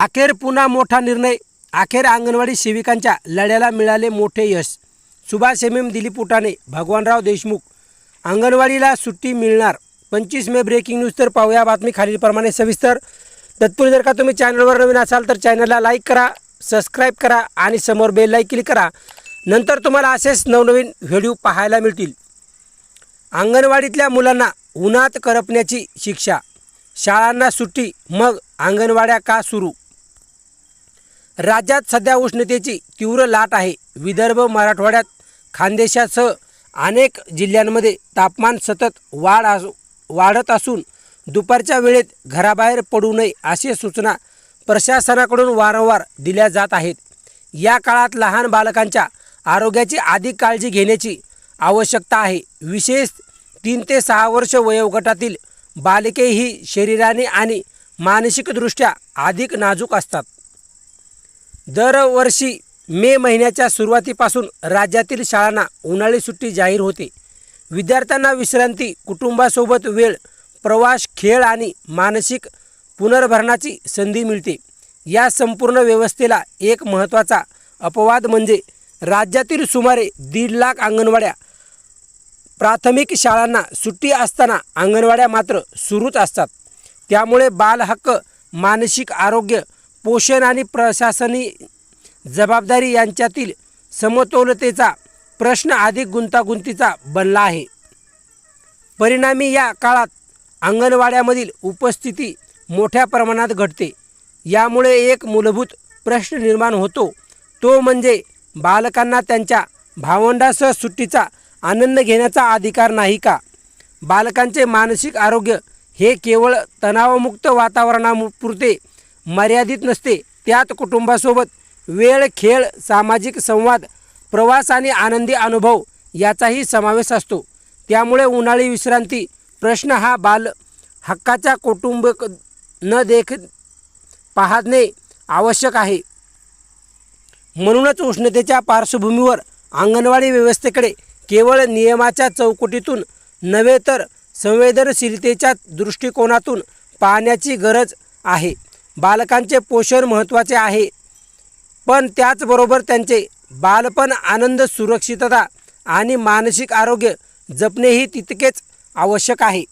अखेर पुन्हा मोठा निर्णय. अखेर अंगणवाडी सेविकांच्या लढ्याला मिळाले मोठे यश. सुभाष एम दिलीप उटाणे, भगवानराव देशमुख. अंगणवाडीला सुट्टी मिळणार 25 मे. Breaking news. तर पाहूया बातमी खालीलप्रमाणे सविस्तर. तत्पूर्वी जर का तुम्ही चॅनलवर नवीन असाल तर चॅनलला लाईक करा, सबस्क्राईब करा आणि समोर बेल लाईक क्लिक करा. नंतर तुम्हाला असेच नवनवीन व्हिडिओ पाहायला मिळतील. अंगणवाडीतल्या मुलांना उन्हात करपण्याची शिक्षा, शाळांना सुट्टी, मग अंगणवाड्या का सुरू? राज्यात सध्या उष्णतेची तीव्र लाट आहे. विदर्भ, मराठवाड्यात, खानदेशासह अनेक जिल्ह्यांमध्ये तापमान सतत वाढत असून दुपारच्या वेळेत घराबाहेर पडू नये अशी सूचना प्रशासनाकडून वारंवार दिल्या जात आहेत. या काळात लहान बालकांच्या आरोग्याची अधिक काळजी घेण्याची आवश्यकता आहे. विशेष 3 ते 6 वर्ष वयोगटातील बालके ही शरीराने आणि मानसिकदृष्ट्या अधिक नाजूक असतात. दरवर्षी मे महिन्याच्या सुरुवातीपासून राज्यातील शाळांना उन्हाळी सुट्टी जाहीर होते. विद्यार्थ्यांना विश्रांती, कुटुंबासोबत वेळ, प्रवास, खेळ आणि मानसिक पुनर्भरणाची संधी मिळते. या संपूर्ण व्यवस्थेला एक महत्त्वाचा अपवाद म्हणजे राज्यातील सुमारे 1.5 लाख अंगणवाड्या. प्राथमिक शाळांना सुट्टी असताना अंगणवाड्या मात्र सुरूच असतात. त्यामुळे बाल हक्क, मानसिक आरोग्य, पोषण आणि प्रशासनी जबाबदारी यांच्यातील समतोलतेचा प्रश्न अधिक गुंतागुंतीचा बनला आहे. परिणामी या काळात अंगणवाड्यामधील उपस्थिती मोठ्या प्रमाणात घटते. यामुळे एक मूलभूत प्रश्न निर्माण होतो, तो म्हणजे बालकांना त्यांच्या भावंडासह सुट्टीचा आनंद घेण्याचा अधिकार नाही का? बालकांचे मानसिक आरोग्य हे केवळ तणावमुक्त वातावरणापुरते मर्यादित नसते. त्यात कुटुंबासोबत वेळ, खेळ, सामाजिक संवाद, प्रवास आणि आनंदी अनुभव याचाही समावेश असतो. त्यामुळे उन्हाळी विश्रांती प्रश्न हा बाल हक्काच्या कुटुंब न देख पाहणे आवश्यक आहे. म्हणूनच उष्णतेच्या पार्श्वभूमीवर अंगणवाडी व्यवस्थेकडे केवळ नियमाच्या चौकटीतून नव्हे तर संवेदनशीलतेच्या दृष्टिकोनातून पाहण्याची गरज आहे. बालकांचे पोषण महत्त्वाचे आहे, पण त्याचबरोबर त्यांचे बालपण, आनंद, सुरक्षितता आणि मानसिक आरोग्य जपणेही तितकेच आवश्यक आहे.